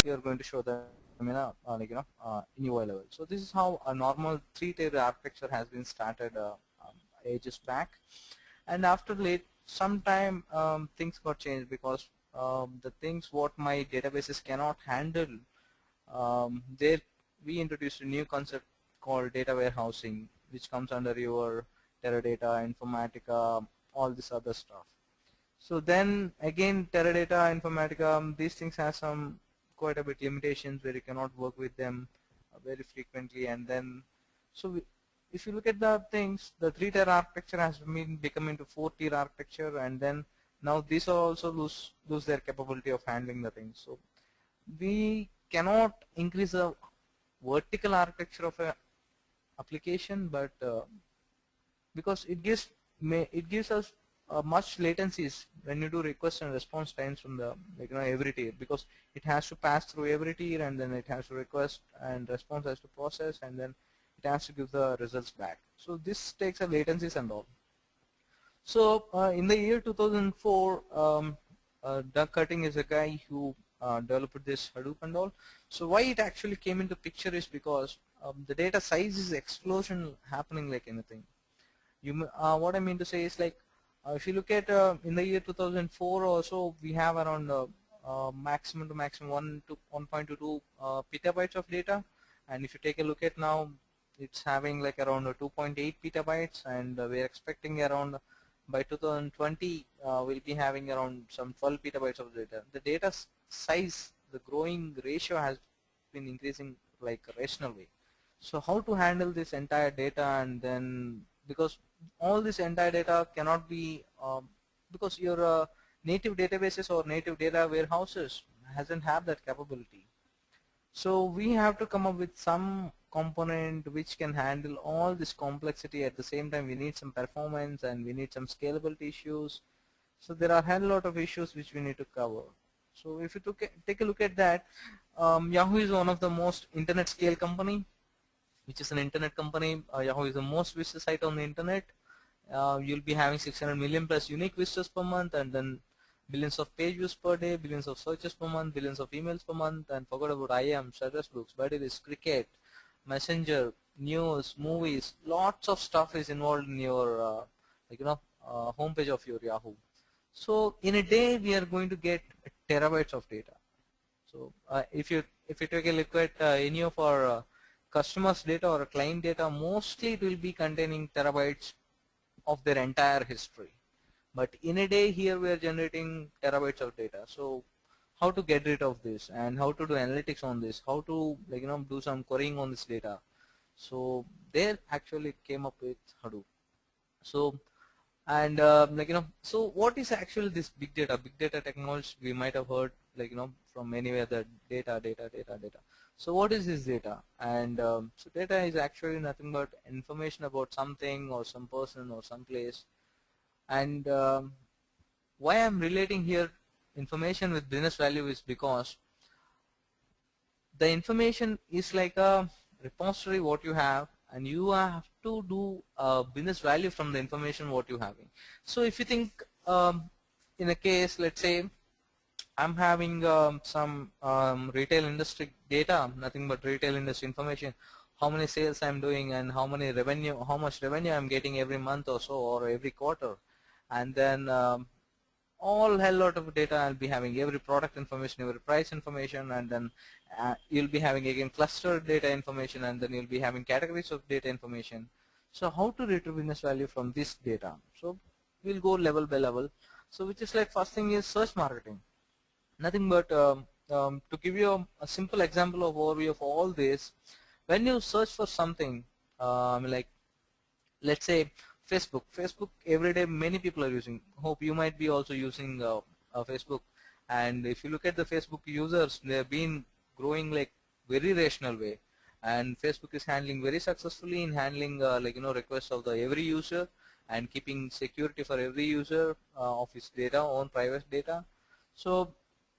you are going to show them in a in UI level. So this is how a normal 3-tier architecture has been started ages back, and after late some time things got changed because the things what my databases cannot handle, there we introduced a new concept called data warehousing, which comes under your Teradata, Informatica, all this other stuff. So then again, Teradata, Informatica, these things have some quite a bit limitations where you cannot work with them very frequently. And then, if you look at the things, the 3-tier architecture has been become into 4-tier architecture, and then now these are also lose their capability of handling the things. So we cannot increase the vertical architecture of a application, but because it gives us much latencies when you do request and response times from the every tier, because it has to pass through every tier, and then it has to request and response has to process, and then it has to give the results back. So this takes a latencies and all. So in the year 2004, Doug Cutting is a guy who developed this Hadoop and all. So why it actually came into picture is because the data size is explosion happening like anything. What I mean to say is, like, if you look at in the year 2004 also, we have around maximum to maximum 1 to 1.22 petabytes of data, and if you take a look at now, it's having like around 2.8 petabytes, and we're expecting around by 2020 we'll be having around some 12 petabytes of data. The data size, the growing ratio has been increasing like a rational way. So how to handle this entire data, and then because all this entire data cannot be because your native databases or native data warehouses hasn't have that capability. So we have to come up with some component which can handle all this complexity. At the same time, we need some performance and we need some scalability issues. So there are a lot of issues which we need to cover. So if you take a look at that, Yahoo is one of the most internet scale company, which is an internet company. Yahoo is the most visited site on the internet. You'll be having 600 million plus unique visitors per month, and then billions of page views per day, billions of searches per month, billions of emails per month, and forgot about IM, status books, Buddies, cricket, messenger, news, movies, lots of stuff is involved in your homepage of your Yahoo. So in a day we are going to get terabytes of data. So if you take a look at any of our customers' data or client data, mostly it will be containing terabytes of their entire history. But in a day here we are generating terabytes of data. So how to get rid of this, and how to do analytics on this, how to do some querying on this data. So they actually came up with Hadoop. So and so what is actually this big data? Big data technology we might have heard from anywhere, that data. So what is this data? And so data is actually nothing but information about something or some person or some place. And why I'm relating here information with business value is because the information is like a repository what you have, and you have to do business value from the information what you having. So if you think in a case, let's say I'm having some retail industry data, nothing but retail industry information, how many sales I'm doing and how much revenue I'm getting every month or so, or every quarter, and then all hell lot of data I'll be having, every product information, every price information, and then you'll be having again clustered data information, and then you'll be having categories of data information. So how to retrieve business value from this data? So we'll go level by level. So which is like, first thing is search marketing. Nothing but to give you a simple example of overview of all this, when you search for something, like let's say Facebook every day many people are using. Hope you might be also using Facebook. And if you look at the Facebook users, they have been growing like very rational way, and Facebook is handling very successfully in handling requests of the every user, and keeping security for every user of his data, own private data. So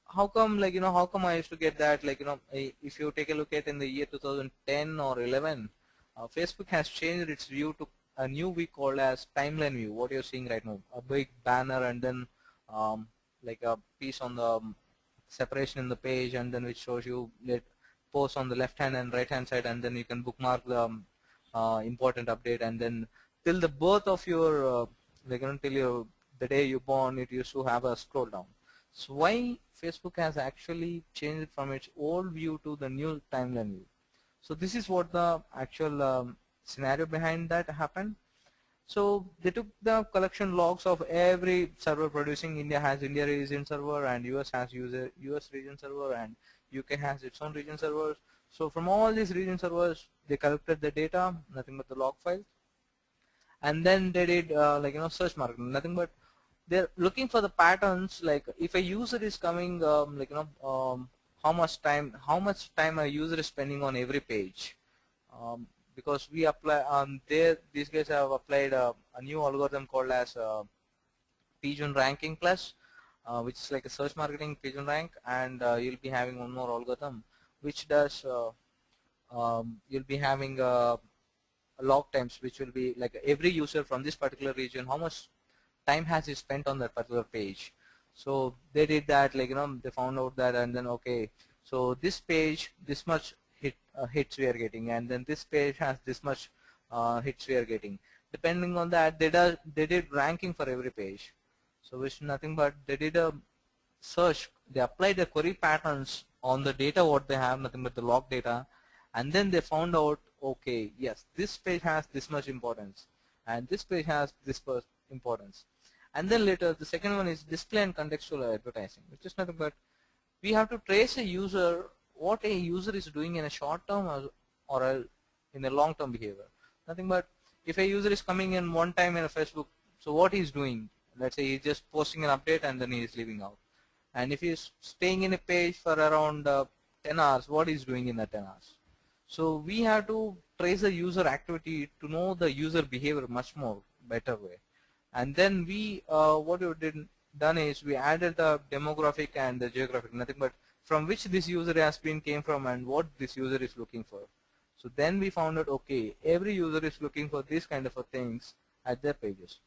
how come how come I used to get that, if you take a look at in the year 2010 or 11, Facebook has changed its view to a new view called as timeline view, what you're seeing right now, a big banner and then like a piece on the separation in the page, and then which shows you posts on the left hand and right hand side, and then you can bookmark the important update, and then till the birth of your till the day you born, it used to have a scroll down. So why Facebook has actually changed it from its old view to the new timeline view? So this is what the actual scenario behind that happened. So they took the collection logs of every server producing. India has India region server, and US has US region server, and UK has its own region servers. So from all these region servers, they collected the data, nothing but the log file, and then they did search marketing, nothing but they're looking for the patterns, like if a user is coming how much time a user is spending on every page, because we apply these guys have applied a new algorithm called as Pigeon Ranking Plus, which is like a search marketing Pigeon Rank, and you'll be having one more algorithm which does you'll be having log times, which will be like every user from this particular region, how much time has he spent on that particular page. So they did that, they found out that, and then okay, so this page, this much hits we are getting, and then this page has this much hits we are getting. Depending on that, they did ranking for every page. So which nothing but they did a search, they applied the query patterns on the data what they have, nothing but the log data, and then they found out, okay, yes, this page has this much importance, and this page has this importance. And then later, the second one is display and contextual advertising, which is nothing but we have to trace a user, what a user is doing in a short term or in a long term behavior. Nothing but if a user is coming in one time in a Facebook, so what he's doing, let's say he's just posting an update and then he is leaving out. And if he's staying in a page for around 10 hours, what he's doing in that 10 hours. So we have to trace the user activity to know the user behavior much more better way. And then we, what we done is we added the demographic and the geographic, nothing but from which this user has came from and what this user is looking for. So then we found out, okay, every user is looking for these kind of things at their pages.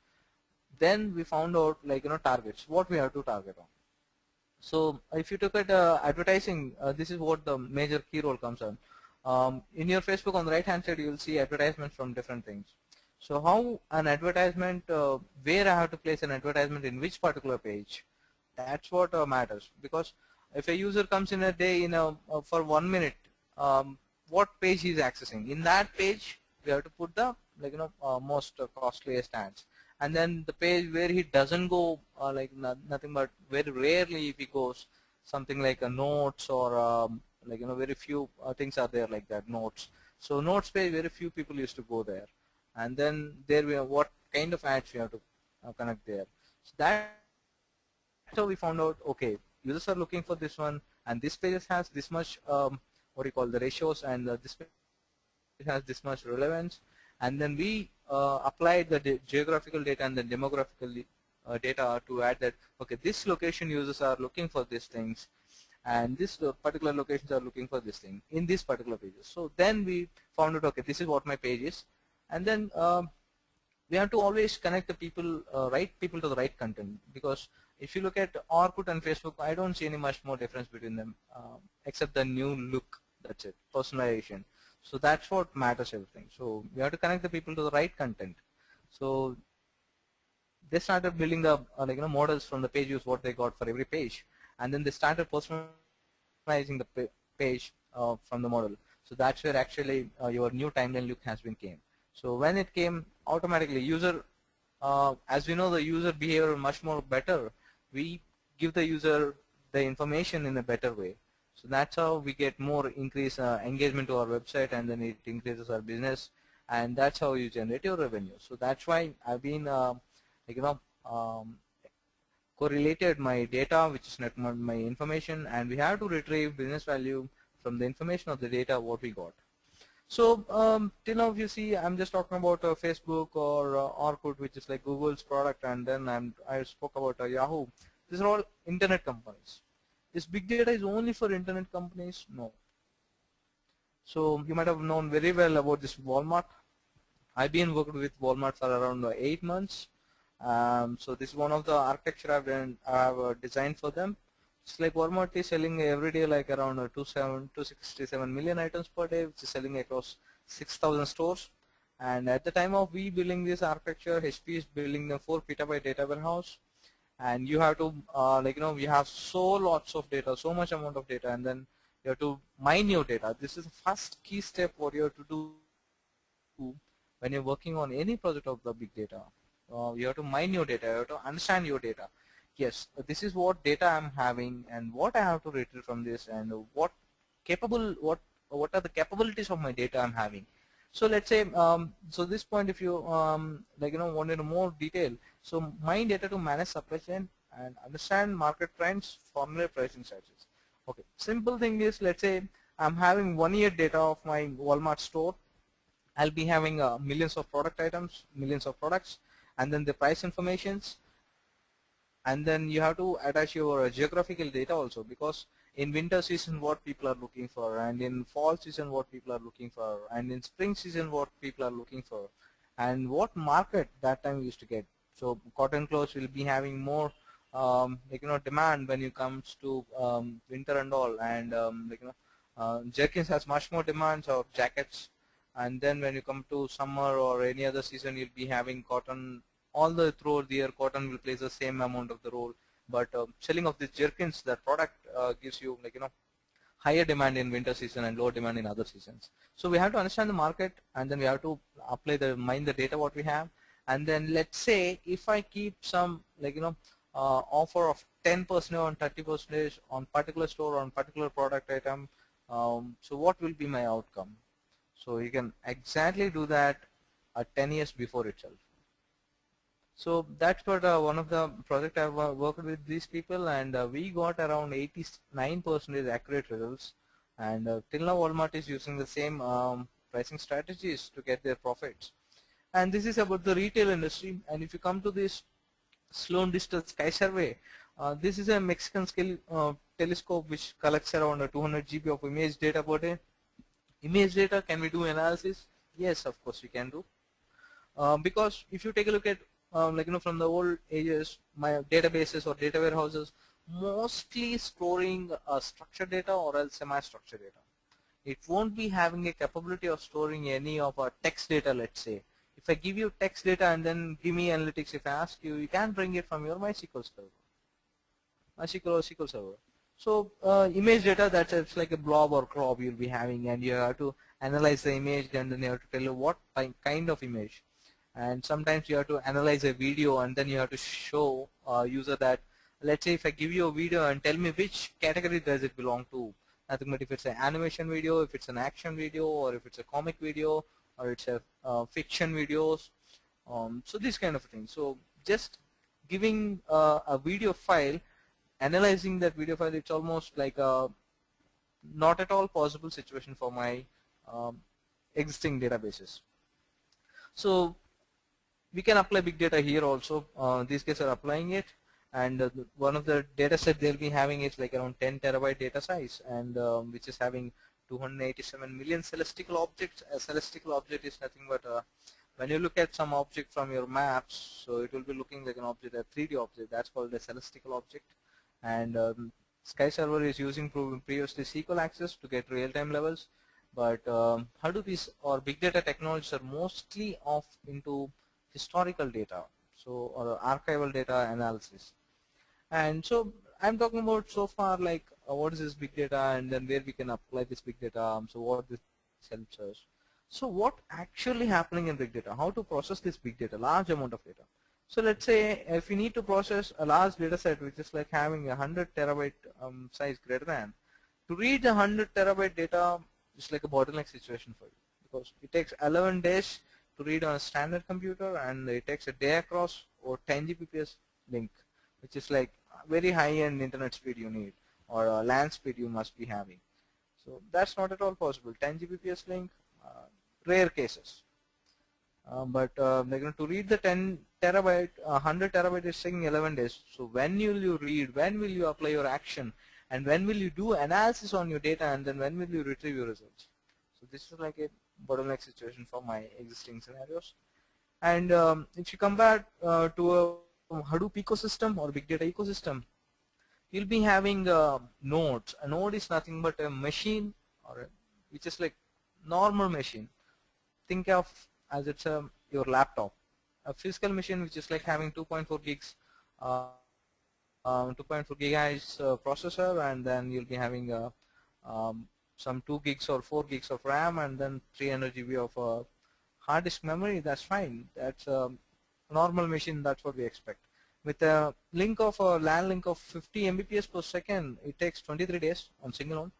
Then we found out targets, what we have to target on. So if you look at advertising, this is what the major key role comes on. In your Facebook on the right hand side, you will see advertisements from different things. So how an advertisement, where I have to place an advertisement in which particular page, that's what matters. Because if a user comes in a day for 1 minute, what page he is accessing, in that page we have to put the most costliest ads. And then the page where he doesn't go, nothing but very rarely if he goes, something like a notes or very few things are there like that, notes. So notes page, very few people used to go there. And then there we have what kind of ads we have to connect there. So that's how we found out, okay, users are looking for this one, and this page has this much what do you call the ratios, and this page has this much relevance. And then we applied the geographical data and the demographical data to add that, okay, this location users are looking for these things, and this particular locations are looking for this thing in these particular pages. So then we found out, okay, this is what my page is. And then we have to always connect the people, right people to the right content, because if you look at Orkut and Facebook, I don't see any much more difference between them except the new look, that's it, personalization. So that's what matters everything. So we have to connect the people to the right content. So they started building the models from the page views what they got for every page, and then they started personalizing the page from the model. So that's where actually your new timeline look has been came. So when it came, automatically user, as we know the user behavior much more better, we give the user the information in a better way. So that's how we get more increase engagement to our website, and then it increases our business, and that's how you generate your revenue. So that's why I've been correlated my data, which is not my information, and we have to retrieve business value from the information of the data what we got. So till now, if you see, I'm just talking about Facebook or Orkut, which is like Google's product, and then I spoke about Yahoo. These are all internet companies. Is big data is only for internet companies? No. So you might have known very well about this Walmart. I've been working with Walmart for around 8 months. So this is one of the architecture I have designed for them. It's like Walmart is selling every day like around 267 million items per day, which is selling across 6,000 stores. And at the time of we building this architecture, HP is building the 4 petabyte data warehouse. And you have to you have so lots of data, so much amount of data, and then you have to mine your data. This is the first key step what you have to do when you're working on any project of the big data. You have to mine your data, you have to understand your data. Yes, this is what data I'm having and what I have to retrieve from this, and what are the capabilities of my data I'm having. So let's say, so this point, if you wanted more detail, so mine data to manage supply chain and understand market trends, formulate pricing strategies. Okay, simple thing is, let's say I'm having 1 year data of my Walmart store. I'll be having millions of product items, millions of products, and then the price informations, and then you have to attach your geographical data also, because in winter season what people are looking for, and in fall season what people are looking for, and in spring season what people are looking for, and what market that time we used to get. So cotton clothes will be having more demand when it comes to winter and all, and jerkins has much more demands of jackets. And then when you come to summer or any other season, you'll be having cotton all the throughout the year. Cotton will play the same amount of the role, but selling of the jerkins, that product gives you higher demand in winter season and lower demand in other seasons. So we have to understand the market, and then we have to apply the mine the data what we have. And then let's say if I keep some offer of 10% or 30% on particular store on particular product item, so what will be my outcome? So you can exactly do that 10 years before itself. So that's what one of the project I've worked with these people, and we got around 89% accurate results. And till now Walmart is using the same pricing strategies to get their profits. And this is about the retail industry. And if you come to this Sloan Digital Sky Survey, this is a Mexican scale telescope which collects around 200 GB of image data per day. Image data, can we do analysis? Yes, of course we can do. Because if you take a look at from the old ages, my databases or data warehouses mostly storing structured data or else semi-structured data. It won't be having a capability of storing any of our text data. Let's say if I give you text data and then give me analytics, if I ask you, you can bring it from your MySQL server, MySQL or SQL server. So image data, that's it's like a blob or crop you'll be having, and you have to analyze the image, and then you have to tell you what kind of image. And sometimes you have to analyze a video, and then you have to show user that, let's say if I give you a video and tell me which category does it belong to. Nothing but if it's an animation video, if it's an action video, or if it's a comic video, or it's a fiction videos. So this kind of thing. So just giving a video file, analyzing that video file, it's almost like a not at all possible situation for my existing databases. So we can apply big data here also. These guys are applying it, and one of the data set they'll be having is like around 10 terabyte data size, and which is having 287 million celestial objects. A celestial object is nothing but when you look at some object from your maps, so it will be looking like an object, a 3D object. That's called a celestial object. And Sky Server is using previously SQL access to get real-time levels, but Hadoop is, or big data technologies are mostly off into historical data, so or archival data analysis. And so I'm talking about so far like what is this big data, and then where we can apply this big data, so what this helps us. So what actually happening in big data, how to process this big data, large amount of data. So let's say if we need to process a large data set which is like having 100 terabyte size greater than, to read the 100 terabyte data is like a bottleneck situation for you, because it takes 11 days to read on a standard computer, and it takes a day across or 10 Gbps link, which is like very high-end internet speed you need, or LAN speed you must be having. So that's not at all possible. 10 Gbps link, rare cases. But to read the 10 terabyte, 100 terabyte is taking 11 days. So when will you read? When will you apply your action? And when will you do analysis on your data? And then when will you retrieve your results? So this is like a bottleneck situation for my existing scenarios. And if you compare to a Hadoop ecosystem or big data ecosystem, you'll be having nodes. A node is nothing but a machine, which is like normal machine. Think of as it's your laptop. A physical machine which is like having 2.4 gigs, 2.4 gigahertz processor, and then you'll be having some 2 gigs or 4 gigs of RAM, and then 300 GB of hard disk memory. That's fine. That's a normal machine. That's what we expect. With a link of a LAN link of 50 Mbps per second, it takes 23 days on single node.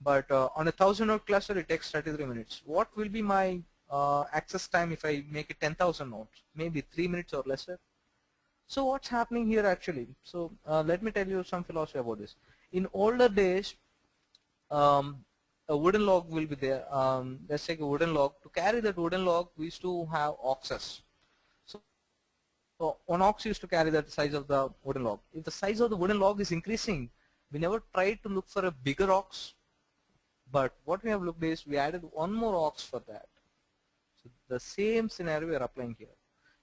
But on a 1000 node cluster, it takes 33 minutes. What will be my access time if I make it 10,000 nodes? Maybe 3 minutes or lesser. So what's happening here actually? So let me tell you some philosophy about this. In older days, a wooden log will be there. Let's take a wooden log. To carry that wooden log, we used to have oxes. So one ox used to carry the size of the wooden log. If the size of the wooden log is increasing, we never tried to look for a bigger ox. But what we have looked is we added one more ox for that. So the same scenario we are applying here.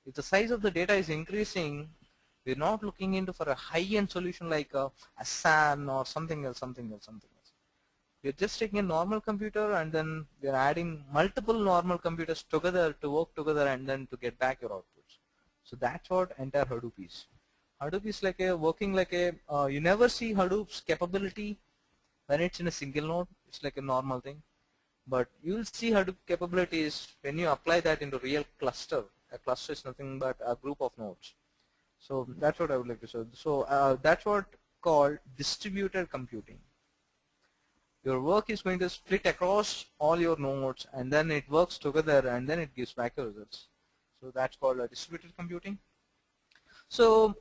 If the size of the data is increasing, we're not looking into for a high-end solution like a SAN or something else. We're just taking a normal computer and then we're adding multiple normal computers together to work together and then to get back your outputs. So that's what entire Hadoop is. Hadoop is like working like you never see Hadoop's capability when it's in a single node. It's like a normal thing. But you'll see Hadoop capabilities when you apply that into real cluster. A cluster is nothing but a group of nodes. So that's what I would like to say. So that's what called distributed computing. Your work is going to split across all your nodes and then it works together and then it gives back your results. So that's called distributed computing. So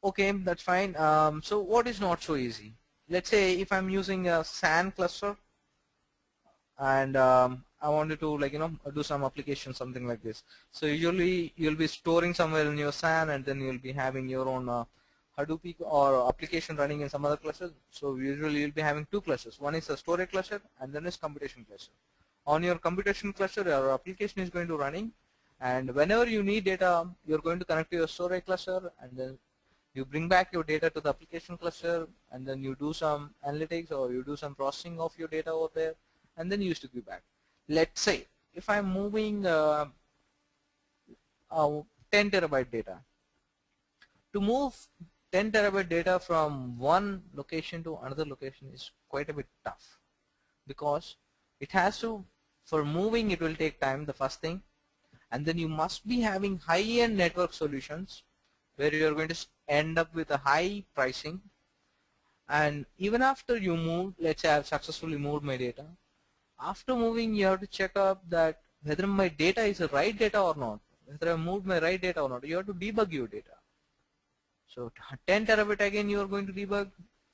okay, that's fine. So what is not so easy? Let's say if I'm using a SAN cluster and I wanted to do some application, something like this. So usually you'll be storing somewhere in your SAN and then you'll be having your own Hadoop or application running in some other clusters. So usually you'll be having two clusters. One is a storage cluster and then is computation cluster. On your computation cluster, your application is going to running, and whenever you need data, you're going to connect to your storage cluster and then you bring back your data to the application cluster and then you do some analytics or you do some processing of your data over there and then you used to give back. Let's say if I'm moving 10 terabyte data. To move 10 terabyte data from one location to another location is quite a bit tough because it has to, for moving it will take time, the first thing, and then you must be having high-end network solutions where you're going to end up with a high pricing, and even after you move, let's say I've successfully moved my data, after moving you have to check up that whether my data is the right data or not, whether I moved my right data or not. You have to debug your data. So 10 terabyte again you are going to debug?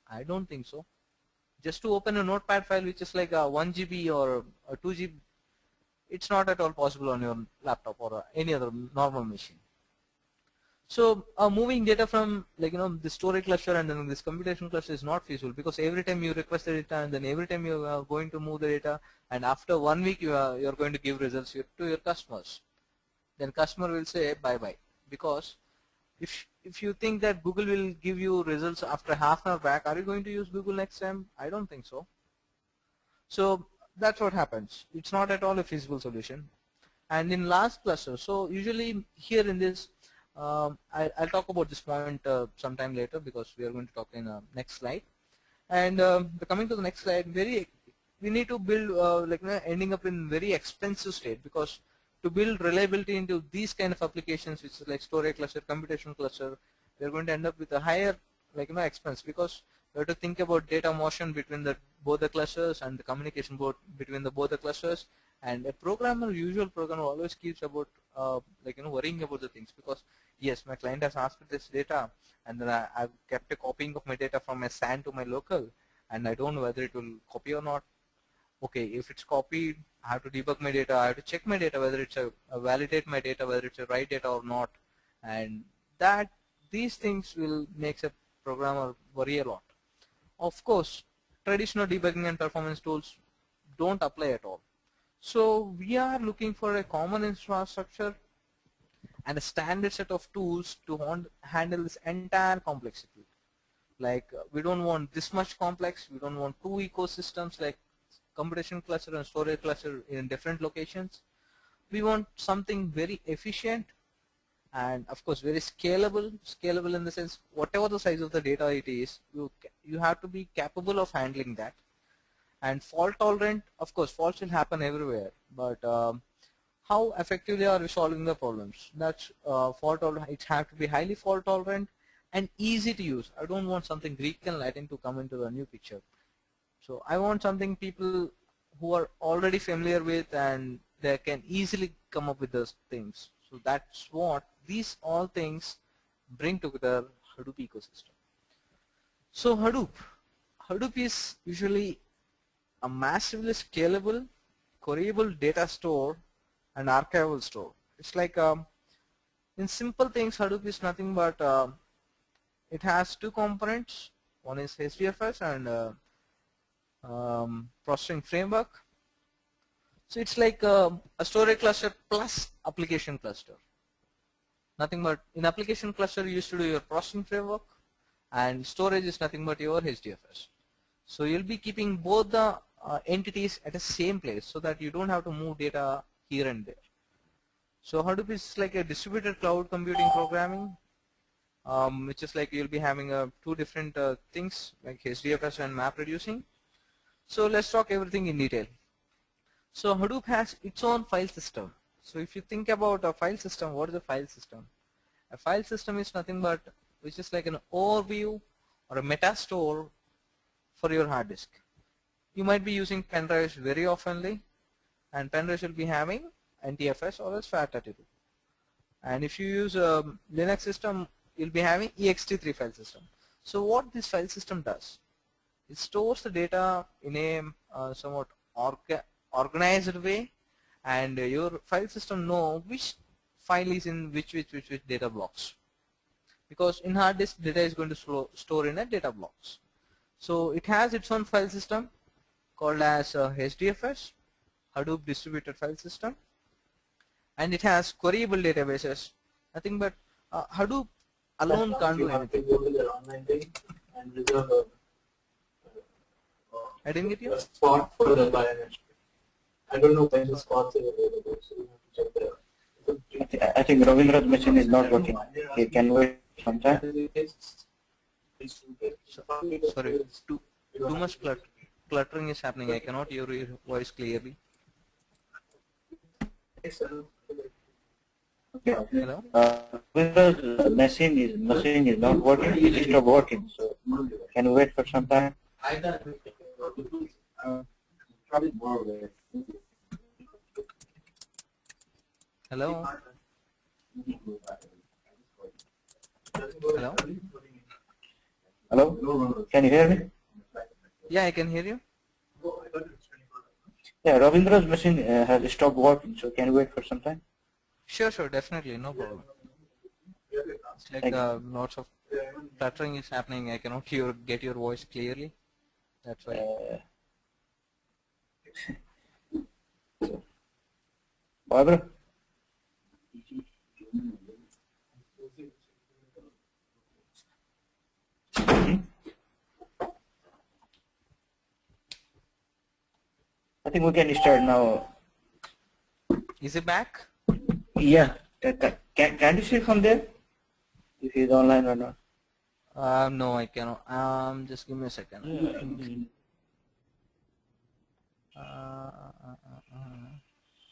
I don't think so. Just to open a notepad file which is like a 1 GB or a 2 GB, it's not at all possible on your laptop or any other normal machine. So moving data from the storage cluster and then this computation cluster is not feasible because every time you request the data and then every time you are going to move the data, and after 1 week you're going to give results to your customers. Then customer will say bye bye, because if you think that Google will give you results after half an hour back, are you going to use Google next time? I don't think so. So that's what happens. It's not at all a feasible solution. And in last cluster, so usually here in this, I'll talk about this point sometime later because we are going to talk in next slide. And coming to the next slide, we need to build ending up in very expensive state, because to build reliability into these kind of applications, which is like storage cluster, computation cluster, we are going to end up with a higher expense, because we have to think about data motion between both the clusters and the communication between both the clusters. And a programmer, usual programmer, always keeps about worrying about the things, because yes, my client has asked for this data, and then I've kept a copying of my data from my SAN to my local, and I don't know whether it will copy or not. Okay, if it's copied, I have to debug my data, I have to check my data whether it's validate my data whether it's a right data or not, and these things will make a programmer worry a lot. Of course, traditional debugging and performance tools don't apply at all. So we are looking for a common infrastructure and a standard set of tools to handle this entire complexity. Like we don't want this much complex. We don't want two ecosystems like computation cluster and storage cluster in different locations. We want something very efficient and of course very scalable in the sense whatever the size of the data it is, you have to be capable of handling that. And fault tolerant, of course faults will happen everywhere, but how effectively are we solving the problems? That's fault tolerant. It has to be highly fault tolerant and easy to use. I don't want something Greek and Latin to come into the new picture. So I want something people who are already familiar with and they can easily come up with those things. So that's what these all things bring together Hadoop ecosystem. So Hadoop is usually a massively scalable, queryable data store and archival store. It's like in simple things, Hadoop is nothing but it has two components. One is HDFS and processing framework. So it's like a storage cluster plus application cluster. Nothing but in application cluster you used to do your processing framework, and storage is nothing but your HDFS. So you'll be keeping both the entities at the same place so that you don't have to move data here and there. So Hadoop is like a distributed cloud computing programming, which is like you'll be having two different things like HDFS and map reducing. So let's talk everything in detail. So Hadoop has its own file system. So if you think about a file system, what is a file system? A file system is nothing but which is like an overview or a meta store for your hard disk. You might be using pen drives very oftenly, and pen drives will be having NTFS or else FAT32. And if you use a Linux system, you'll be having ext3 file system. So what this file system does, it stores the data in a somewhat organized way, and your file system know which file is in which data blocks, because in hard disk data is going to store in a data blocks. So it has its own file system called as HDFS, Hadoop Distributed File System, and it has queryable databases. Nothing but Hadoop alone can't do anything. I didn't get you. Spot for the biometric. I don't know when the spots are available, so you have to check there. I think Ravindra's machine is not working. He can wait some time. Sorry, too much cluttering is happening. I cannot hear your voice clearly. Hello? Ravindra's machine is not working. It stopped working. So can you wait for some time? Probably more of it. Hello? Hello? Hello? Can you hear me? Yeah, I can hear you. Yeah, Ravindra's machine has stopped working. So can you wait for some time? Sure, definitely, no problem. It's like lots of cluttering is happening. I cannot get your voice clearly. That's why. Barbara? I think we can start now. Is it back? Yeah. Can you see from there if he's online or not? No, I cannot. Just give me a second.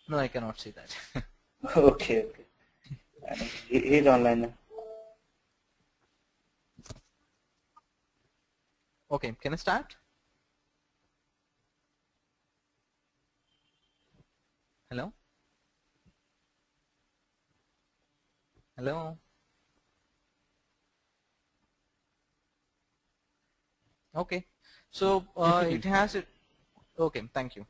No, I cannot see that. Okay. He's online now. Okay, can I start? Hello? Hello? Okay, so it has it. Okay, thank you.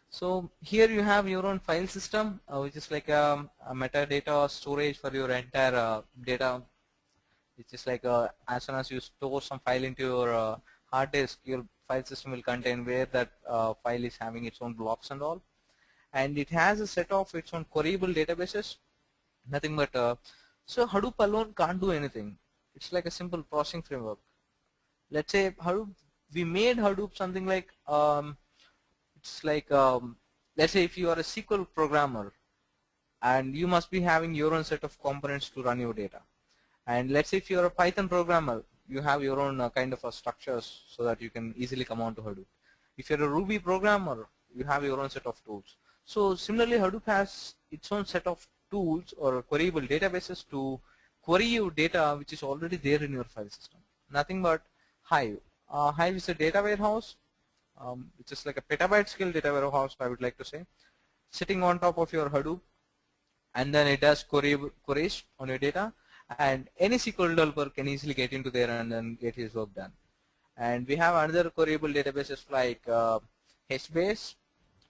So here you have your own file system, which is like a metadata storage for your entire data. It's just like as soon as you store some file into your hard disk, your file system will contain where that file is having its own blocks and all. And it has a set of its own queryable databases. Nothing but so Hadoop alone can't do anything. It's like a simple processing framework. let's say Hadoop, we made Hadoop something like it's like let's say if you are a SQL programmer and you must be having your own set of components to run your data. And let's say if you're a Python programmer, you have your own kind of structures so that you can easily come on to Hadoop. If you're a Ruby programmer, you have your own set of tools. So similarly, Hadoop has its own set of tools or queryable databases to query your data which is already there in your file system. Nothing but Hive. Hive is a data warehouse, which is like a petabyte scale data warehouse, I would like to say, sitting on top of your Hadoop, and then it does queries on your data, and any SQL developer can easily get into there and then get his work done. And we have another queryable databases like HBase,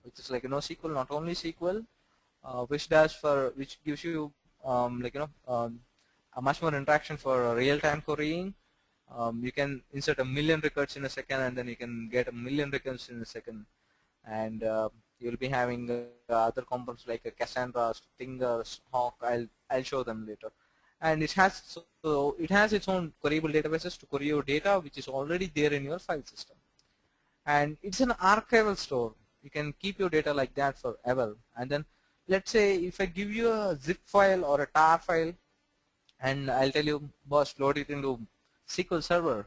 which is like NoSQL, not only SQL, which gives you a much more interaction for real-time querying. You can insert 1,000,000 records in a second, and then you can get 1,000,000 records in a second. And you'll be having other components like Cassandra, Stingers, Hawk. I'll show them later. And it has its own queryable databases to query your data, which is already there in your file system. And it's an archival store. You can keep your data like that forever. And then let's say if I give you a zip file or a tar file, and I'll tell you, boss, load it into SQL Server.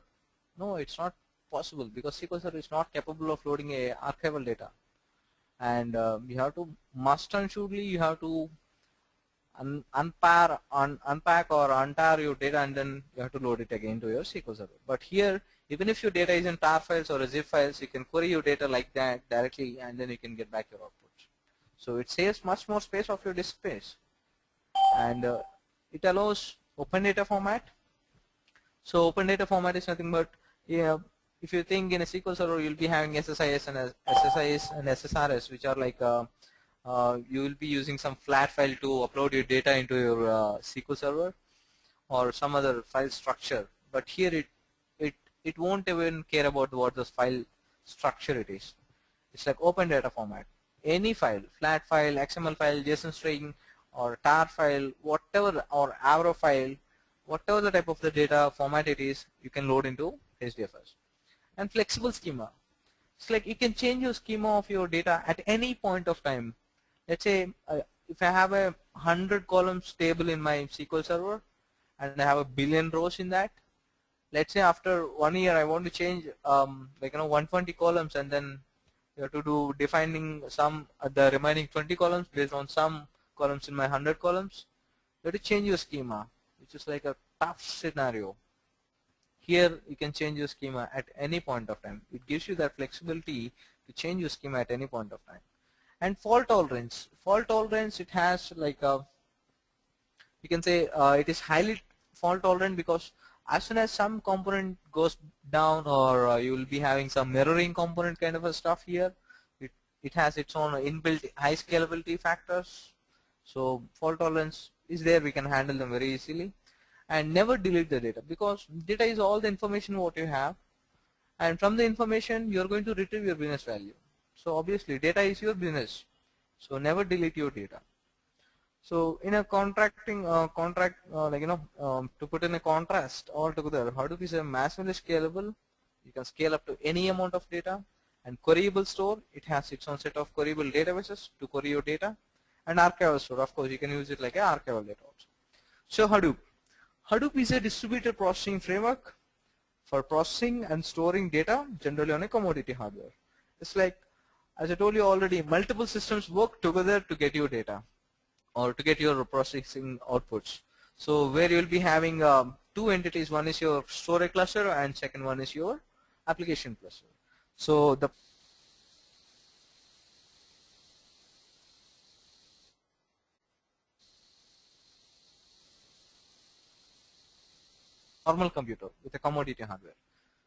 No, it's not possible because SQL Server is not capable of loading a archival data. And you have to, must and surely, you have to unpack or untar your data, and then you have to load it again to your SQL Server. But here, even if your data is in tar files or zip files, you can query your data like that directly, and then you can get back your outputs. So it saves much more space of your disk space, and it allows open data format. So open data format is nothing but, if you think in a SQL Server, you'll be having SSIS and SSRS, which are like you will be using some flat file to upload your data into your SQL Server or some other file structure. But here it won't even care about what the file structure it is. It's like open data format. Any file, flat file, XML file, JSON string, or tar file, whatever, or Avro file, whatever the type of the data format it is, you can load into HDFS. And flexible schema. It's like you can change your schema of your data at any point of time. Let's say if I have a 100 columns table in my SQL Server and I have 1,000,000,000 rows in that, let's say after 1 year I want to change 120 columns, and then you have to do defining some the remaining 20 columns based on some columns in my 100 columns. You have to change your schema, which is like a tough scenario. Here you can change your schema at any point of time. It gives you that flexibility to change your schema at any point of time. And fault tolerance. Fault tolerance, it has like a, you can say it is highly fault tolerant, because as soon as some component goes down, or you will be having some mirroring component kind of a stuff here, it has its own inbuilt high scalability factors. So fault tolerance is there, we can handle them very easily. And never delete the data, because data is all the information what you have, and from the information you are going to retrieve your business value. So obviously data is your business, so never delete your data. So in a to put in a contrast altogether, Hadoop is a massively scalable. You can scale up to any amount of data. And queryable store, it has its own set of queryable databases to query your data. And archival store, of course, you can use it like an archival data also. So Hadoop. Hadoop is a distributed processing framework for processing and storing data, generally on a commodity hardware. It's like, as I told you already, multiple systems work together to get your data or to get your processing outputs. So where you will be having two entities, one is your storage cluster and second one is your application cluster. So the normal computer with a commodity hardware.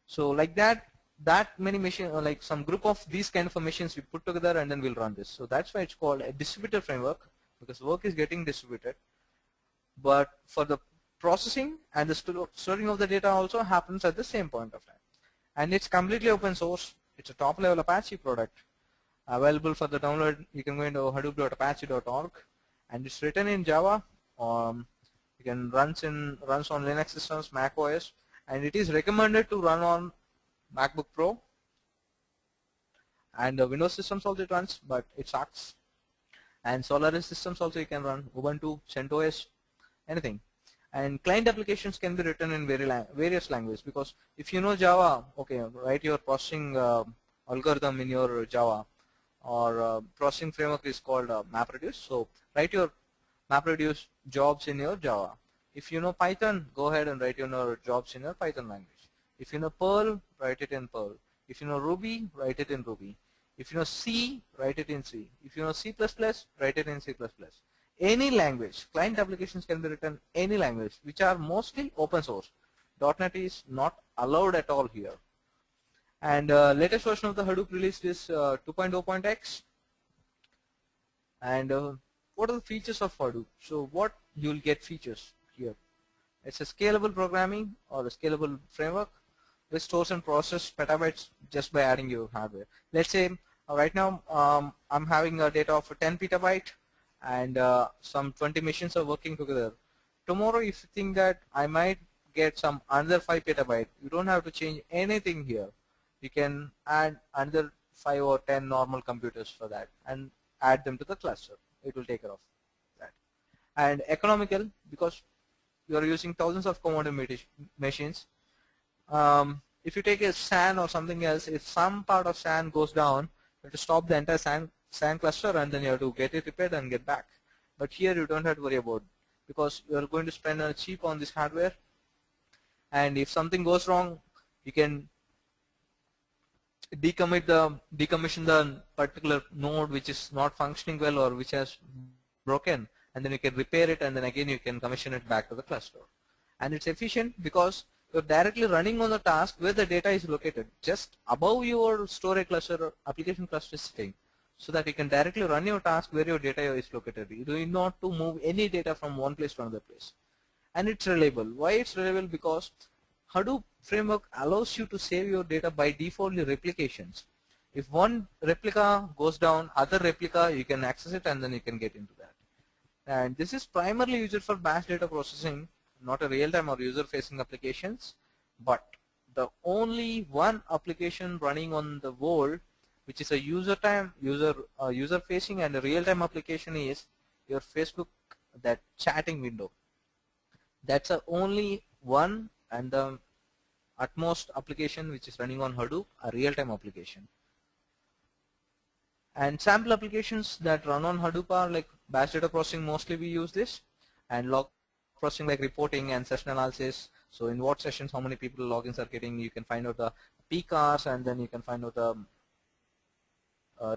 So like that many machines, like some group of these kind of machines we put together, and then we'll run this. So that's why it's called a distributed framework, because work is getting distributed. But for the processing and the storing of the data also happens at the same point of time. And it's completely open source. It's a top level Apache product available for the download. You can go into hadoop.apache.org, and it's written in Java. You can runs on Linux systems, Mac OS, and it is recommended to run on MacBook Pro, and Windows systems also it runs, but it sucks. And Solaris systems also you can run, Ubuntu, CentOS, anything. And client applications can be written in various languages, because if you know Java, okay, write your processing algorithm in your Java, or processing framework is called MapReduce. So write your MapReduce jobs in your Java. If you know Python, go ahead and write your jobs in your Python language. If you know Perl, write it in Perl. If you know Ruby, write it in Ruby. If you know C, write it in C. If you know C++, write it in C++. Any language, client applications can be written any language, which are mostly open source. .NET is not allowed at all here. And latest version of the Hadoop released is 2.0.x. And what are the features of Hadoop? So what you'll get features here. It's a scalable programming or a scalable framework which stores and processes petabytes just by adding your hardware. Let's say right now I'm having a data of 10 petabyte, and some 20 machines are working together. Tomorrow, if you think that I might get some another 5 petabyte, you don't have to change anything here. You can add another 5 or 10 normal computers for that and add them to the cluster. It will take care of that. And economical, because you are using thousands of commodity machines. If you take a SAN or something else, if some part of SAN goes down, you have to stop the entire SAN cluster, and then you have to get it repaired and get back. But here you don't have to worry about it, because you are going to spend a cheap on this hardware, and if something goes wrong, you can decommission the particular node which is not functioning well or which has broken, and then you can repair it, and then again you can commission it back to the cluster. And it's efficient because you're directly running on the task where the data is located, just above your storage cluster or application cluster is sitting, so that you can directly run your task where your data is located. You do not to move any data from one place to another place. And it's reliable. Why it's reliable? Because Hadoop framework allows you to save your data by default replications. If one replica goes down, other replica, you can access it and then you can get into that. And this is primarily used for batch data processing, not a real-time or user-facing applications, but the only one application running on the world which is a user-facing and a real-time application is your Facebook, that chatting window. That's the only one and the utmost application which is running on Hadoop, a real-time application. And sample applications that run on Hadoop are like batch data processing, mostly we use this, and log processing like reporting and session analysis. So in what sessions, how many people logins are getting, you can find out the peak hours, and then you can find out the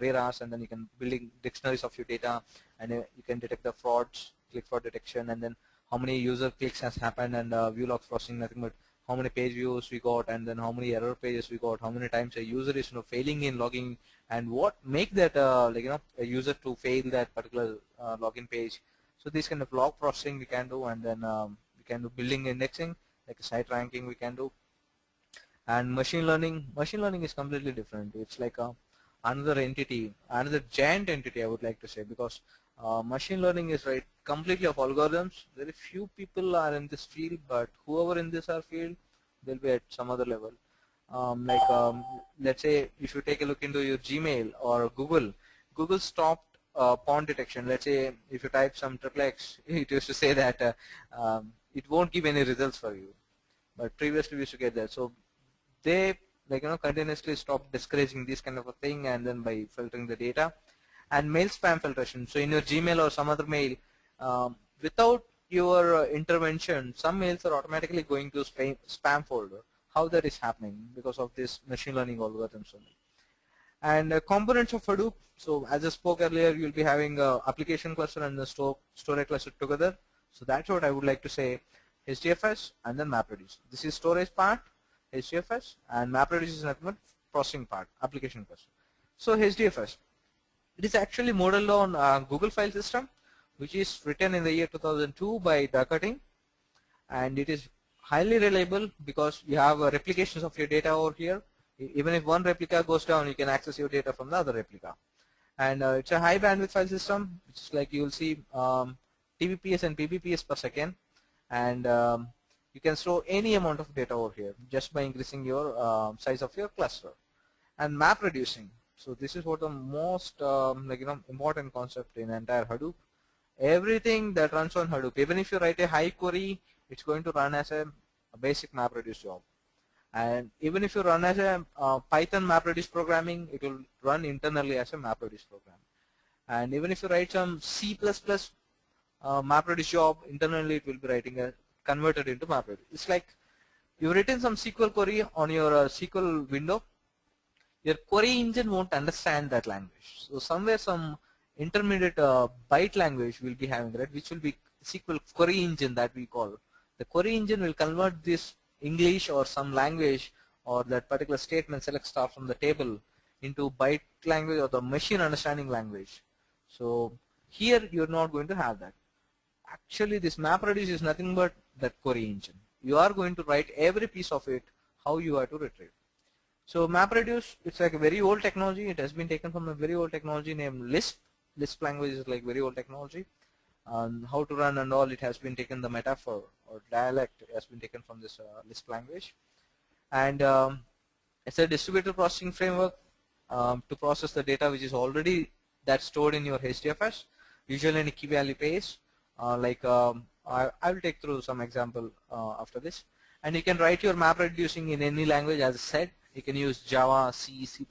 rare hours, and then you can build dictionaries of your data, and you can detect the frauds, click fraud detection, and then how many user clicks has happened, and view logs processing, nothing but how many page views we got, and then how many error pages we got, how many times a user is failing in logging, and what make that a user to fail that particular login page. So this kind of log processing we can do, and then we can do building indexing, like a site ranking we can do. And machine learning is completely different. It's like another entity, another giant entity, I would like to say, because machine learning is completely of algorithms. Very few people are in this field, but whoever in this field, they'll be at some other level. Let's say if you take a look into your Gmail or Google stopped pawn detection. Let's say if you type some XXX, it used to say that it won't give any results for you, but previously we used to get that. So they continuously stop discouraging this kind of a thing, and then by filtering the data. And mail spam filtration. So in your Gmail or some other mail, without your intervention, some mails are automatically going to spam folder. How that is happening? Because of this machine learning algorithms only. And components of Hadoop. So as I spoke earlier, you'll be having a application cluster and the storage cluster together. So that's what I would like to say. HDFS and then MapReduce. This is storage part, HDFS, and MapReduce is nothing but processing part, application cluster. So HDFS. It is actually modeled on Google file system, which is written in the year 2002 by Duckerting, and it is highly reliable because you have replications of your data over here. Even if one replica goes down, you can access your data from the other replica. And it's a high bandwidth file system, which is like you will see TBPS and PBPS per second, and You can store any amount of data over here just by increasing your size of your cluster. And map reducing. So this is what the most important concept in entire Hadoop. Everything that runs on Hadoop, even if you write a high query, it's going to run as a basic map reduce job. And even if you run as a Python map reduce programming, it will run internally as a map reduce program. And even if you write some C++ map reduce job, internally it will be writing a converted into map reduce. It's like you've written some SQL query on your SQL window. Your query engine won't understand that language. So somewhere some intermediate byte language will be having, right, which will be SQL query engine that we call. The query engine will convert this English or some language or that particular statement, select star from the table, into byte language or the machine understanding language. So here you're not going to have that. Actually, this map reduce is nothing but that query engine. You are going to write every piece of it how you are to retrieve. So map reduce, it's like a very old technology. It has been taken from a very old technology named Lisp. Lisp language is like very old technology. How to run and all, it has been taken, the metaphor or dialect has been taken from this Lisp language. And it's a distributed processing framework to process the data which is already that's stored in your HDFS, usually in a key value pairs. I will take through some example after this. And you can write your map reducing in any language, as I said. You can use Java, C, C++,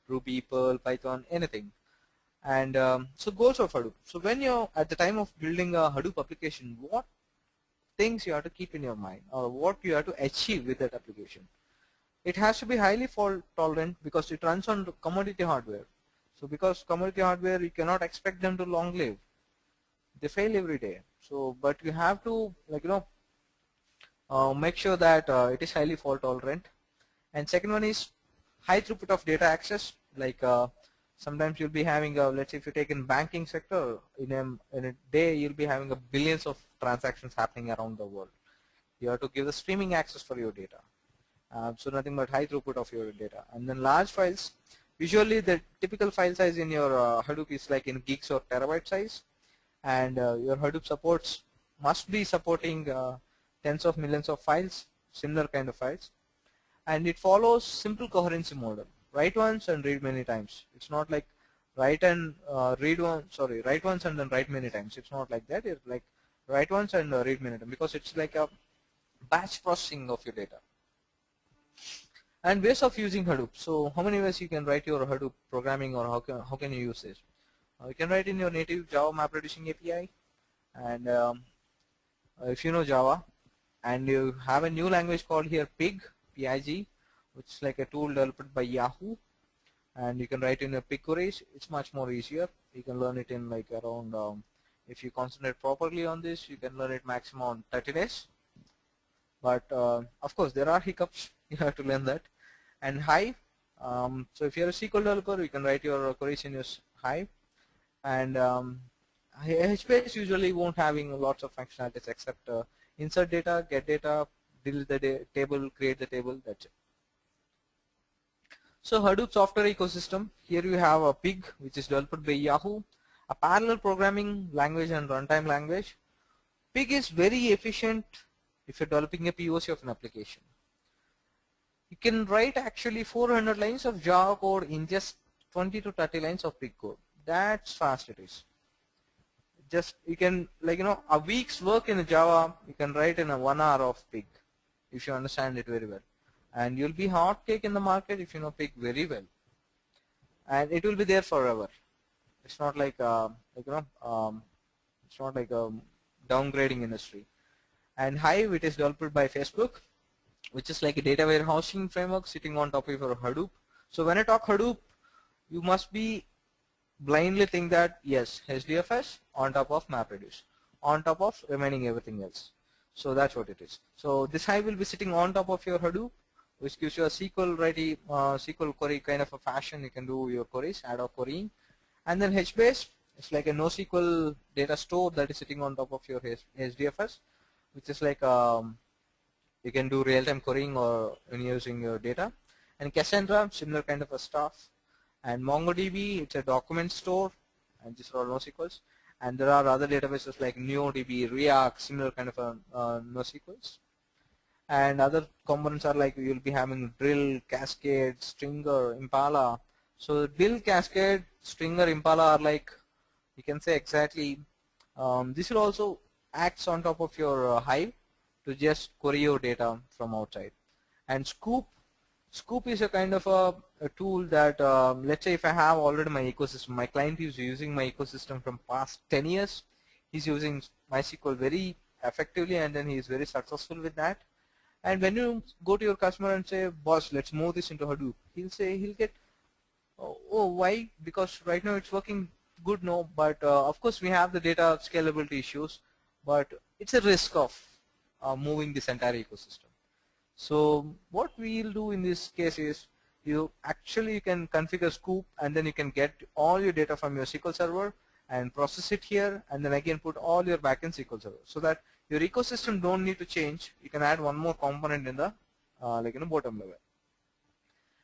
Ruby, Perl, Python, anything. And so goals of Hadoop. So when you're at the time of building a Hadoop application, what things you have to keep in your mind or what you have to achieve with that application? It has to be highly fault tolerant because it runs on commodity hardware. So because commodity hardware, you cannot expect them to long live. They fail every day. So, but you have to make sure that it is highly fault tolerant. And second one is high throughput of data access. Like sometimes you'll be having, let's say if you take in banking sector, in a day you'll be having billions of transactions happening around the world. You have to give the streaming access for your data. So nothing but high throughput of your data. And then large files. Usually the typical file size in your Hadoop is like in gigs or terabyte size. And your Hadoop supports must be supporting tens of millions of files, similar kind of files. And it follows simple coherency model. Write once and read many times. It's not like write and write once and then write many times. It's not like that. It's like write once and read many times because it's like a batch processing of your data. And ways of using Hadoop. So how many ways you can write your Hadoop programming, or how can you use this? You can write in your native Java map reducing API, and if you know Java, and you have a new language called here Pig, P-I-G, which is like a tool developed by Yahoo, and you can write in a Pig queries. It's much more easier. You can learn it in like around, if you concentrate properly on this, you can learn it maximum 30 days. But of course, there are hiccups. You have to learn that. And Hive. So if you're a SQL developer, you can write your queries in your Hive. And HBase usually won't having lots of functionalities except insert data, get data, delete the table, create the table. That's it. So Hadoop software ecosystem. Here you have a Pig, which is developed by Yahoo, a parallel programming language and runtime language. Pig is very efficient if you're developing a POC of an application. You can write actually 400 lines of Java code in just 20 to 30 lines of Pig code. That's fast it is. Just you can, like, a week's work in Java you can write in a 1 hour of Pig if you understand it very well. And you'll be hot cake in the market if you know Pig very well. And it will be there forever. It's not like it's not like a downgrading industry. And Hive, it is developed by Facebook, which is like a data warehousing framework sitting on top of your Hadoop. So when I talk Hadoop, you must be blindly think that yes, HDFS on top of MapReduce, on top of remaining everything else. So that's what it is. So this Hive will be sitting on top of your Hadoop, which gives you a SQL query kind of a fashion. You can do your queries, ad hoc querying. And then HBase, it's like a NoSQL data store that is sitting on top of your HDFS, which is like you can do real-time querying or when using your data. And Cassandra, similar kind of a stuff. And MongoDB, it's a document store, and these are all NoSQLs. And there are other databases like NeoDB, React, similar kind of NoSQLs. And other components are like you'll be having drill, cascade, stringer, impala. So drill, cascade, stringer, impala are like, you can say exactly, this will also acts on top of your hive to just query your data from outside. And Scoop is a kind of a tool that, let's say if I have already my ecosystem, my client is using my ecosystem from past 10 years, he's using MySQL very effectively and then he is very successful with that. And when you go to your customer and say, boss, let's move this into Hadoop, he'll get, oh, why? Because right now it's working good, no, but of course we have the data scalability issues, but it's a risk of moving this entire ecosystem. So what we'll do in this case is you can configure Scoop and then you can get all your data from your SQL server and process it here and then again put all your backend SQL server so that your ecosystem don't need to change. You can add one more component in the bottom level.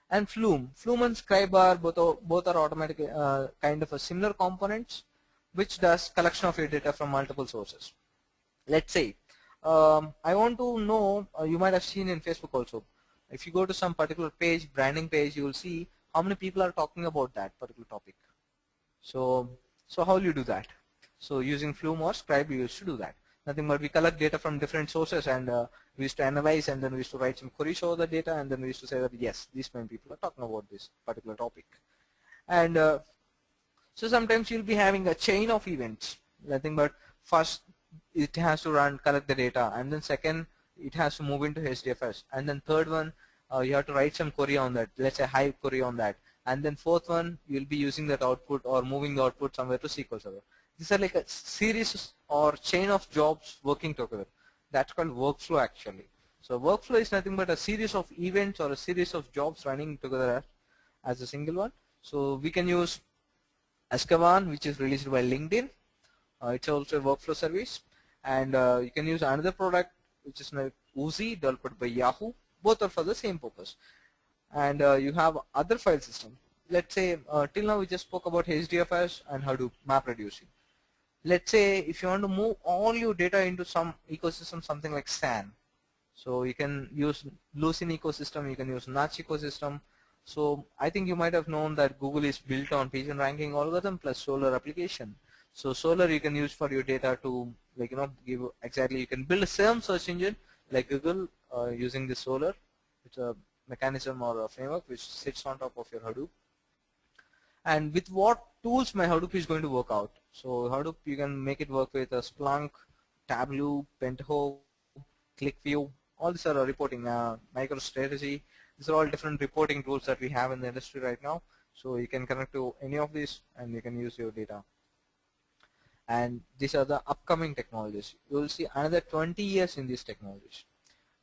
And Flume and Scribe both are automatic kind of a similar components which does collection of your data from multiple sources. Let's say I want to know, you might have seen in Facebook also, if you go to some particular page, branding page, you will see how many people are talking about that particular topic. So how will you do that? So using Flume or Scribe, we used to do that. Nothing but we collect data from different sources and we used to analyze and then we used to write some queries over the data and then we used to say that yes, these many people are talking about this particular topic. And so sometimes you'll be having a chain of events. Nothing but first it has to collect the data, and then second it has to move into HDFS, and then third one you have to write some query on that, let's say Hive query on that, and then fourth one you'll be using that output or moving the output somewhere to SQL Server. These are like a series or chain of jobs working together. That's called workflow actually. So workflow is nothing but a series of events or a series of jobs running together as a single one. So we can use Azkaban, which is released by LinkedIn. It's also a workflow service, and you can use another product which is like Uzi, developed by Yahoo. Both are for the same purpose. And you have other file systems. Let's say till now we just spoke about HDFS and Hadoop map reducing. Let's say if you want to move all your data into some ecosystem, something like SAN. So you can use Lucene ecosystem, you can use Notch ecosystem. So I think you might have known that Google is built on pigeon ranking algorithm plus Solar application. So Solar you can use for your data to give exactly, you can build a same search engine like Google using the Solar. It's a mechanism or a framework which sits on top of your Hadoop. And with what tools my Hadoop is going to work out. So Hadoop you can make it work with Splunk, Tableau, Pentaho, ClickView. All these are reporting, MicroStrategy. These are all different reporting tools that we have in the industry right now. So you can connect to any of these and you can use your data. And these are the upcoming technologies. You will see another 20 years in these technologies,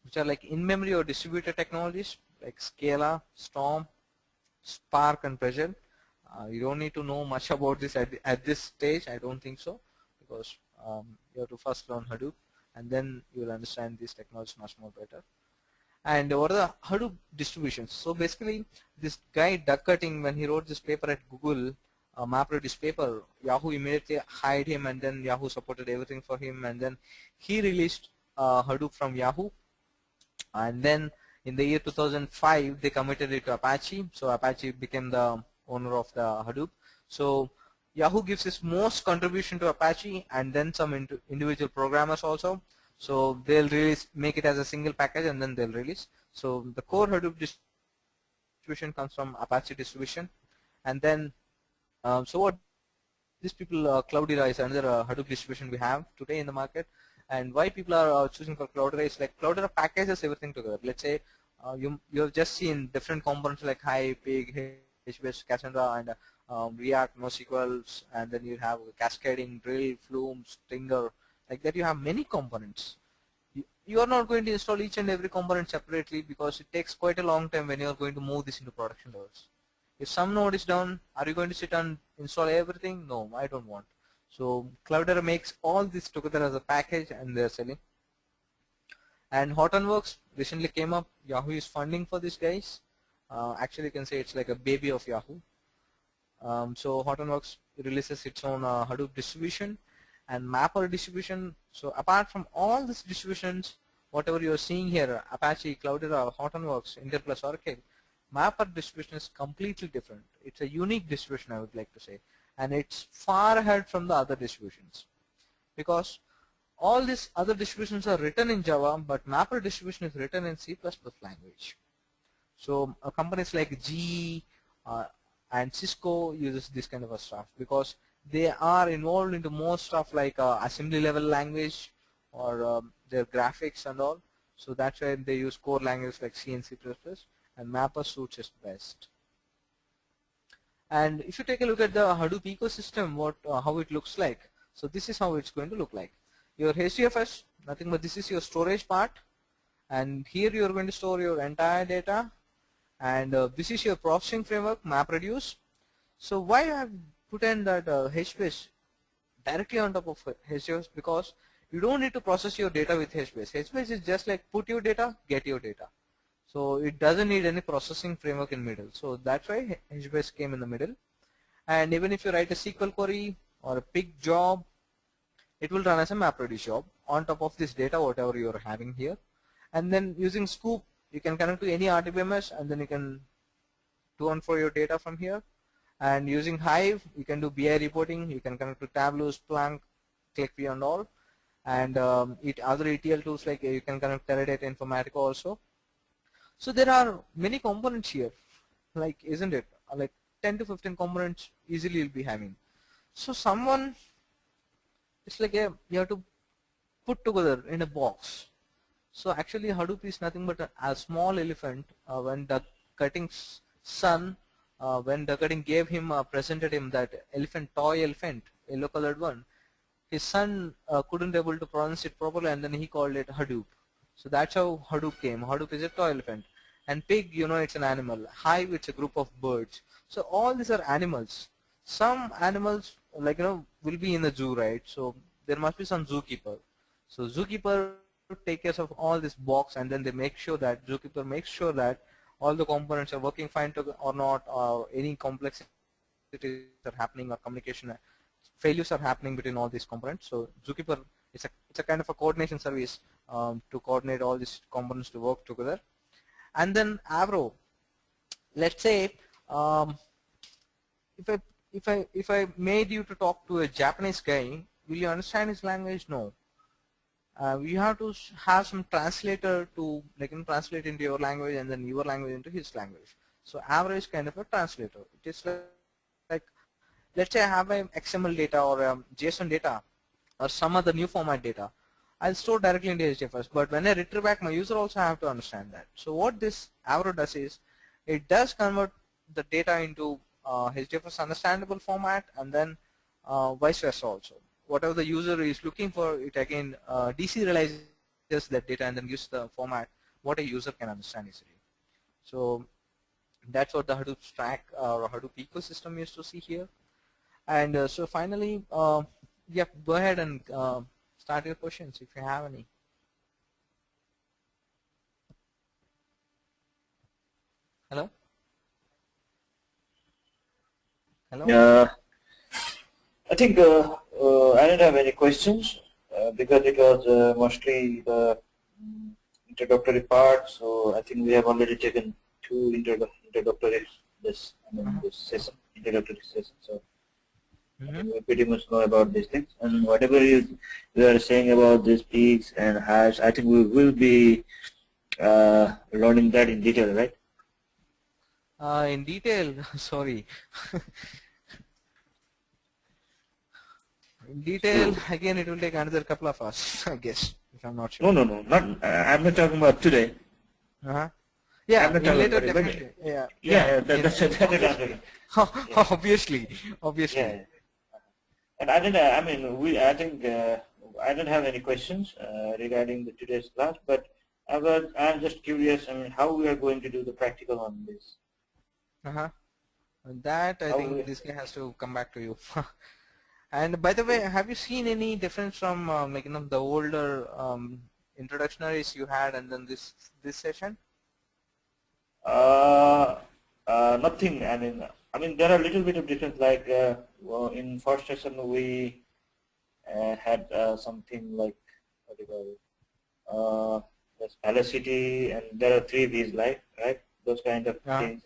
which are like in-memory or distributed technologies like Scala, Storm, Spark, and Pressure. You don't need to know much about this at this stage. I don't think so, because you have to first learn Hadoop, and then you will understand these technologies much more better. And what are the Hadoop distributions? So basically, this guy Doug Cutting, when he wrote this paper at Google, MapReduce paper, Yahoo immediately hired him, and then Yahoo supported everything for him, and then he released Hadoop from Yahoo. And then in the year 2005, they committed it to Apache. So Apache became the owner of the Hadoop. So Yahoo gives its most contribution to Apache, and then some individual programmers also. So they'll make it as a single package, and then they'll release. So the core Hadoop distribution comes from Apache distribution, and then so what these people, Cloudera is another Hadoop distribution we have today in the market. And why people are choosing for Cloudera is like Cloudera packages everything together. Let's say you have just seen different components like Hive, Pig, HBase, Cassandra, and React, NoSQL, and then you have cascading, drill, Flume, Stringer. Like that, you have many components. You are not going to install each and every component separately because it takes quite a long time when you are going to move this into production levels. If some node is down, are you going to sit and install everything? No, I don't want. So Cloudera makes all this together as a package, and they're selling. And Hortonworks recently came up. Yahoo is funding for these guys. Actually, you can say it's like a baby of Yahoo. So Hortonworks releases its own Hadoop distribution and Mapper distribution. So apart from all these distributions, whatever you're seeing here, Apache, Cloudera, Hortonworks, Intel plus Oracle, mapper distribution is completely different. It's a unique distribution, I would like to say, and it's far ahead from the other distributions, because all these other distributions are written in Java, but mapper distribution is written in C++ language. So companies like GE and Cisco uses this kind of a stuff because they are involved into more stuff like assembly level language or their graphics and all. So that's why they use core language like C and C++, and mapper suits it best. And if you take a look at the Hadoop ecosystem, how it looks like. So this is how it's going to look like. Your HDFS, nothing but this is your storage part, and here you are going to store your entire data, and this is your processing framework, MapReduce. So why I have put in that HBase directly on top of HDFS, because you don't need to process your data with HBase. HBase is just like put your data, get your data. So it doesn't need any processing framework in middle. So that's why HBase came in the middle. And even if you write a SQL query or a big job, it will run as a MapReduce job on top of this data, whatever you are having here. And then using Scoop, you can connect to any RDBMS, and then you can do on for your data from here. And using Hive, you can do BI reporting. You can connect to Tableau, Splunk, ClickView, and all. And other ETL tools like you can connect Teradata Informatica also. So there are many components here, like isn't it? Like 10 to 15 components easily you'll be having. So it's like you have to put together in a box. So actually Hadoop is nothing but a small elephant. When the Cutting's son, when the Cutting gave him, presented him that toy elephant, yellow colored one, his son couldn't able to pronounce it properly, and then he called it Hadoop. So that's how Hadoop came. Hadoop is a toy elephant. And pig, it's an animal. Hive, it's a group of birds. So all these are animals. Some animals, like, will be in the zoo, right? So there must be some zookeeper. So zookeeper take care of all this box, and then zookeeper makes sure that all the components are working fine or not, or any complexities are happening, or communication failures are happening between all these components. So zookeeper, it's a kind of a coordination service to coordinate all these components to work together. And then Avro, let's say if I made you to talk to a Japanese guy, will you understand his language? No. You have to have some translator to translate into your language, and then your language into his language. So Avro is kind of a translator. It is like let's say I have an XML data or JSON data or some other new format data. I'll store directly into HDFS, but when I retrieve back, my user also have to understand that. So what this Avro does is, it does convert the data into HDFS understandable format, and then vice versa also. Whatever the user is looking for, it again deserializes that data and then gives the format what a user can understand easily. So that's what the Hadoop Stack or Hadoop ecosystem is to see here. And so finally, yeah, go ahead and start your questions if you have any. Hello? Hello? I think I don't have any questions because it was mostly the introductory part. So I think we have already taken two introductory this session, introductory session. So we pretty much know about these things, and whatever you are saying about these peaks and hash, I think we will be learning that in detail, right? In detail, sorry. In detail, again, it will take another couple of hours, I guess, if I'm not sure. No, not. I'm not talking about today. Yeah, I'm not later, talking definitely. Yeah, that's obviously. Yeah. And I didn't. I mean, I think I don't have any questions regarding today's class, but I'm just curious. I mean, how we are going to do the practical on this? That I think this guy has to come back to you. And by the way, have you seen any difference from the older introductionaries you had and then this session? Nothing. I mean, there are a little bit of difference. Like in first session, we had something like what do you call it? there's velocity, and there are 3 V's, right? Those kind of Yeah. things.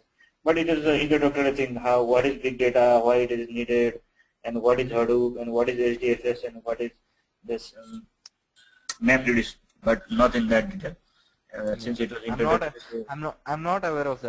But it is an introductory thing, what is big data, why it is needed, and what is Hadoop, and what is HDFS, and what is this MapReduce, but not in that detail. Since it was introductory. I'm not aware of that.